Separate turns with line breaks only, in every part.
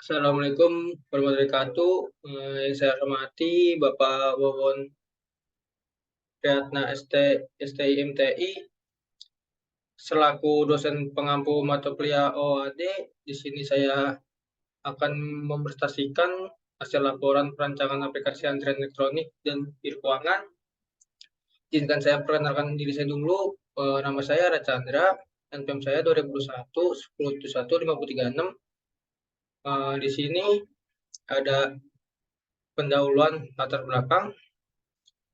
Assalamualaikum warahmatullahi wabarakatuh. Yang saya hormati Bapak Wawon Priyatna STIMTI selaku dosen pengampu mata kuliah OAD. Di sini saya akan mempresentasikan hasil laporan perancangan aplikasi antrian elektronik dan keuangan. Izinkan saya perkenalkan diri saya dulu. Nama saya Rachandra, NPM saya 2021 1071 536. Di sini ada pendahuluan latar belakang.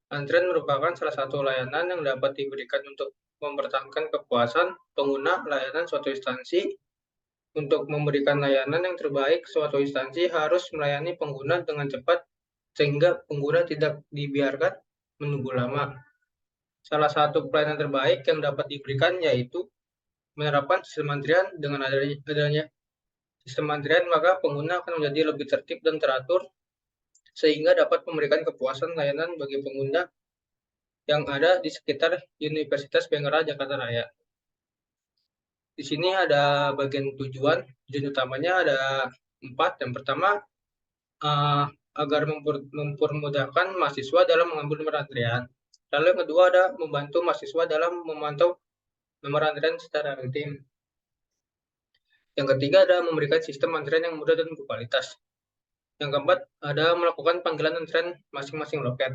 Antrian merupakan salah satu layanan yang dapat diberikan untuk mempertahankan kepuasan pengguna layanan suatu instansi. Untuk memberikan layanan yang terbaik, suatu instansi harus melayani pengguna dengan cepat sehingga pengguna tidak dibiarkan menunggu lama. Salah satu pelayanan terbaik yang dapat diberikan yaitu menerapkan sistem antrian. Dengan adanya sistem antrian, maka pengguna akan menjadi lebih tertib dan teratur sehingga dapat memberikan kepuasan layanan bagi pengguna yang ada di sekitar Universitas Bangara, Jakarta Raya. Di sini ada bagian tujuan utamanya ada 4. Yang pertama, agar mempermudahkan mahasiswa dalam mengambil nomor antrian. Lalu yang kedua ada membantu mahasiswa dalam memantau nomor antrian secara rutin. Yang ketiga ada memberikan sistem antrian yang mudah dan berkualitas. Yang keempat ada melakukan panggilan antrian masing-masing loket.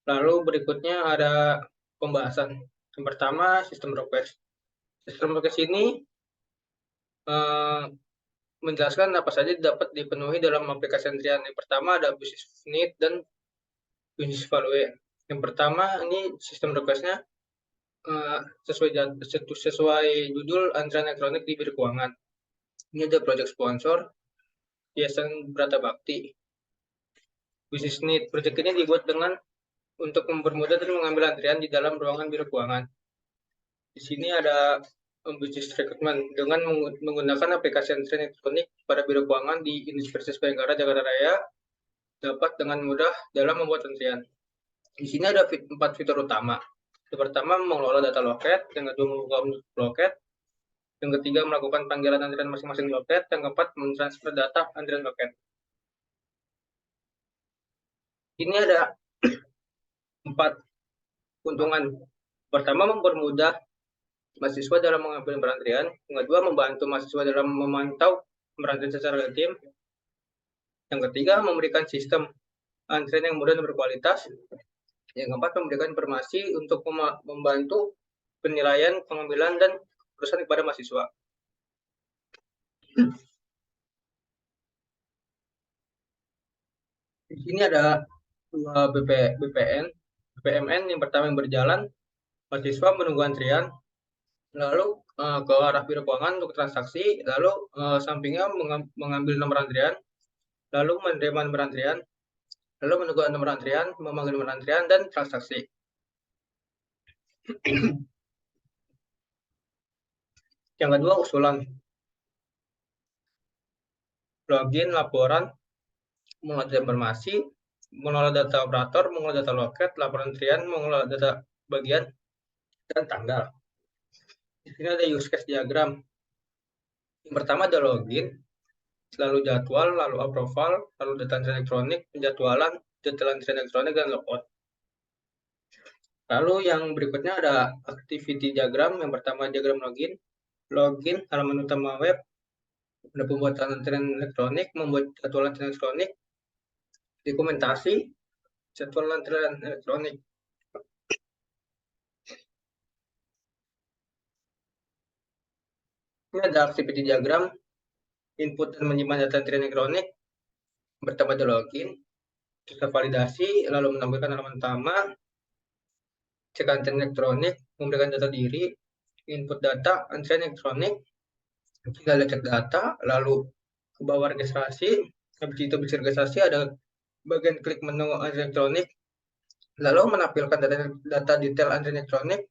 Lalu berikutnya ada pembahasan. Yang pertama, sistem request. Sistem request ini menjelaskan apa saja dapat dipenuhi dalam aplikasi antrian. Yang pertama ada business need dan business value. Yang pertama ini sistem request-nya sesuai judul antrian elektronik di bidang keuangan. Ini ada project sponsor, Yayasan Brata Bakti. Business need project ini dibuat untuk mempermudah dan mengambil antrian di dalam ruangan biro keuangan. Di sini ada business recruitment dengan menggunakan aplikasi antrian elektronik pada biro keuangan di Universitas Bangara, Jakarta Raya dapat dengan mudah dalam membuat antrian. Di sini ada 4 fitur utama. Yang pertama mengelola data loket, yang kedua membuka loket, yang ketiga melakukan panggilan antrian masing-masing loket, yang keempat mentransfer data antrian loket. Ini ada 4 keuntungan. Pertama, mempermudah mahasiswa dalam mengambil nomor antrian. Yang kedua, membantu mahasiswa dalam memantau nomor antrian secara rutin. Yang ketiga, memberikan sistem antrian yang mudah dan berkualitas. Yang keempat, memberikan informasi untuk membantu penilaian, pengambilan, dan urusan kepada mahasiswa. Di sini ada 2 BPMN. Yang pertama yang berjalan, mahasiswa menunggu antrian, lalu ke arah biro keuangan untuk transaksi, lalu sampingnya mengambil nomor antrian, lalu menerima nomor antrian, lalu menunggu nomor antrian, memanggil nomor antrian, dan transaksi. Yang kedua, usulan. Login, laporan, mengolah informasi, mengelola data operator, mengelola data loket, laporan antrian, mengelola data bagian, dan tanggal. Di sini ada use case diagram. Yang pertama ada login, lalu jadwal, lalu approval, lalu data antrian elektronik, penjadwalan, detail antrian elektronik, dan logout. Lalu yang berikutnya ada activity diagram. Yang pertama diagram login, halaman utama web, ada pembuatan antrian elektronik, membuat jadwal antrian elektronik, dokumentasi, jadwal antrian elektronik. Ini ada activity diagram, input dan menyimpan data antrian elektronik. Pertama ada login, kita validasi, lalu menampilkan halaman utama, cek antrian elektronik, memberikan data diri, input data, antrian elektronik, kita cek data, lalu ke bawah registrasi. Habis itu bisa registrasi, ada bagian klik menu antrian elektronik, lalu menampilkan data detail antrian elektronik,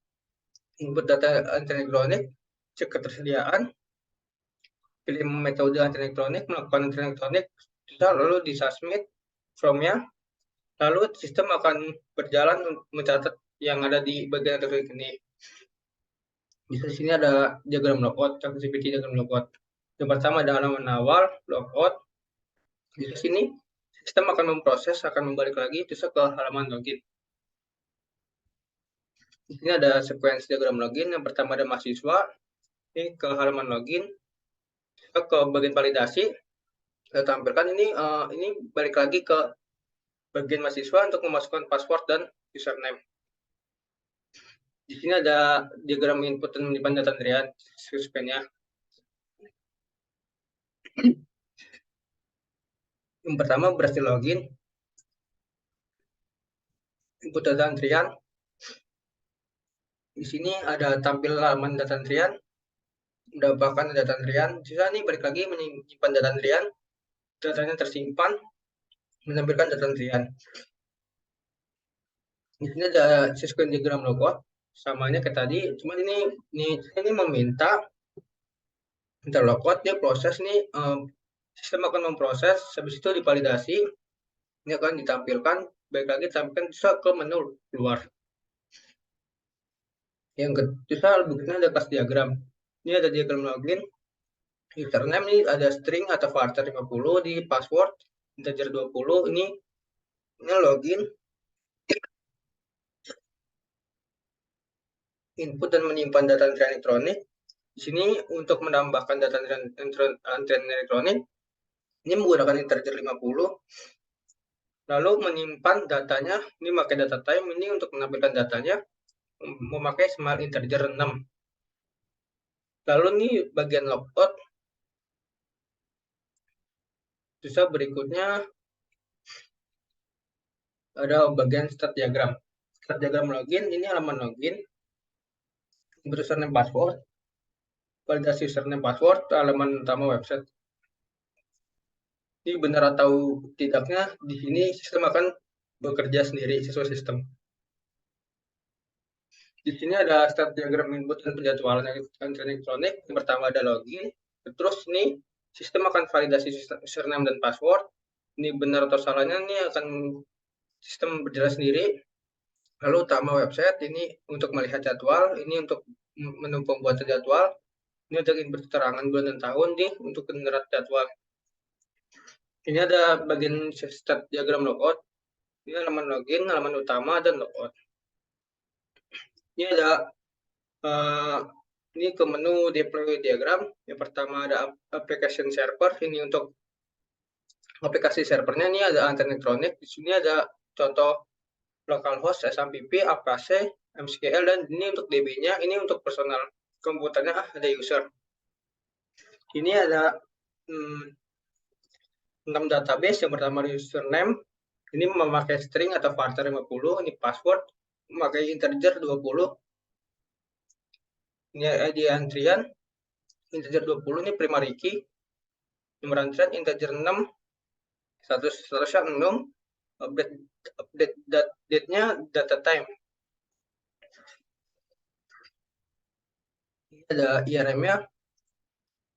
input data antrian elektronik, cek ketersediaan, pilih metode antrian elektronik, melakukan antrian elektronik, lalu disubmit formnya, lalu sistem akan berjalan mencatat yang ada di bagian elektronik ini. Di sini ada diagram logout, accessibility diagram logout. Yang pertama ada halaman awal, logout. Di sini sistem akan memproses, akan membalik lagi terus ke halaman login. Di sini ada sequence diagram login. Yang pertama ada mahasiswa, ini ke halaman login, ke bagian validasi. Saya tampilkan ini balik lagi ke bagian mahasiswa untuk memasukkan password dan username. Di sini ada diagram input dan menyimpan data antrian, suspennya. Yang pertama berhasil login, input data antrian. Di sini ada tampil halaman data antrian, mendapatkan data antrian. Sisa ini balik lagi menyimpan data antrian, datanya tersimpan, menampilkan data antrian. Di sini ada sequence diagram logout, samanya kayak tadi, cuma ini meminta logout, dia proses nih, sistem akan memproses, habis itu divalidasi, ini akan ditampilkan, baik lagi tampilkan bisa ke menu luar. Yang ketiga berikutnya ada kelas diagram. Ini ada diagram login, username ini ada string atau varchar 50, di password integer 20, ini login, input dan menyimpan data antrian elektronik. Di sini untuk menambahkan data antrian elektronik, ini menggunakan integer 50. Lalu menyimpan datanya, ini pakai data time, ini untuk menampilkan datanya, memakai smart integer 6. Lalu ini bagian logout. Sisa berikutnya ada bagian start diagram. Start diagram login, ini halaman login, username password, validasi username password, halaman utama website. Ini benar atau tidaknya, di sini sistem akan bekerja sendiri sesuai sistem. Di sini ada start diagram input dan penjadwalan elektronik. Yang pertama ada login, terus ini sistem akan validasi username dan password. Ini benar atau salahnya, ini akan sistem berjalan sendiri. Lalu utama website, ini untuk melihat jadwal, ini untuk menu pembuatan jadwal, ini untuk input keterangan bulan dan tahun, nih untuk menerat jadwal. Ini ada bagian start diagram logout, ini halaman login, halaman utama, dan logout. Ini ada ini ke menu deploy diagram. Yang pertama ada application server, ini untuk aplikasi servernya. Ini ada antrian elektronik, di sini ada contoh localhost, SMPP, APC, MCL, dan ini untuk DB-nya, ini untuk personal komputernya ada user. Ini ada 6 database. Yang pertama username, ini memakai string atau varchar 50, ini password memakai integer 20. Ini ID antrian integer 20, ini primary key. Nomor antrian integer 6, statusnya 6, update date-nya data time. Ini ada IRM-nya.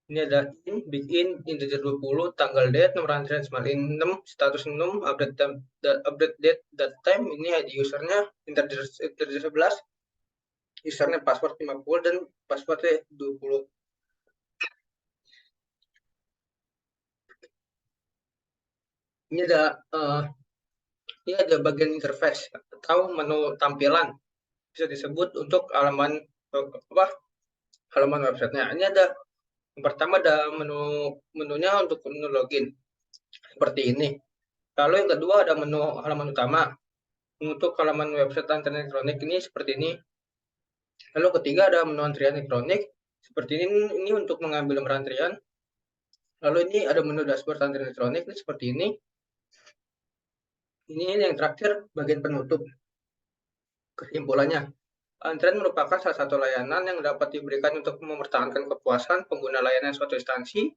Ini ada begin integer 20, tanggal date, nomor antrian semakin 6, status 6, update date data time. Ini ID usernya integer 11, usernya password 50 dan passwordnya 20. Ini ada bagian interface atau menu tampilan, bisa disebut untuk halaman websitenya. Ini ada yang pertama ada menunya untuk menu login seperti ini. Lalu yang kedua ada menu halaman utama untuk halaman website antrian elektronik, ini seperti ini. Lalu ketiga ada menu antrian elektronik seperti ini untuk mengambil nomor antrian. Lalu ini ada menu dashboard antrian elektronik, ini seperti ini. Ini yang terakhir bagian penutup. Kesimpulannya, antrian merupakan salah satu layanan yang dapat diberikan untuk mempertahankan kepuasan pengguna layanan suatu instansi.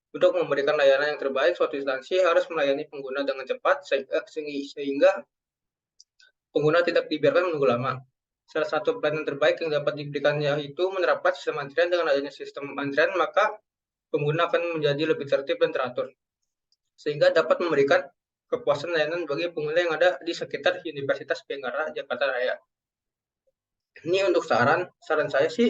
Untuk memberikan layanan yang terbaik, suatu instansi harus melayani pengguna dengan cepat sehingga pengguna tidak dibiarkan menunggu lama. Salah satu pelayanan terbaik yang dapat diberikan yaitu menerapkan sistem antrian. Dengan adanya sistem antrian, maka pengguna akan menjadi lebih tertib dan teratur, sehingga dapat memberikan kepuasan layanan bagi pengguna yang ada di sekitar Universitas Bhayanggara Jakarta Raya. Ini untuk saran saya sih,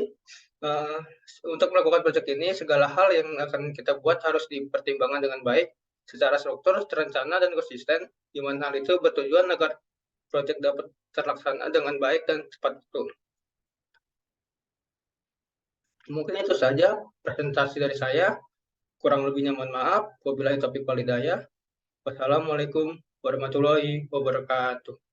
Eh, untuk melakukan proyek ini, segala hal yang akan kita buat harus dipertimbangkan dengan baik, secara struktur, terencana, dan konsisten, di mana hal itu bertujuan agar proyek dapat terlaksana dengan baik dan cepat waktu. Mungkin itu saja presentasi dari saya. Kurang lebihnya mohon maaf. Wabillahi taufiq walhidayah. Wassalamualaikum warahmatullahi wabarakatuh.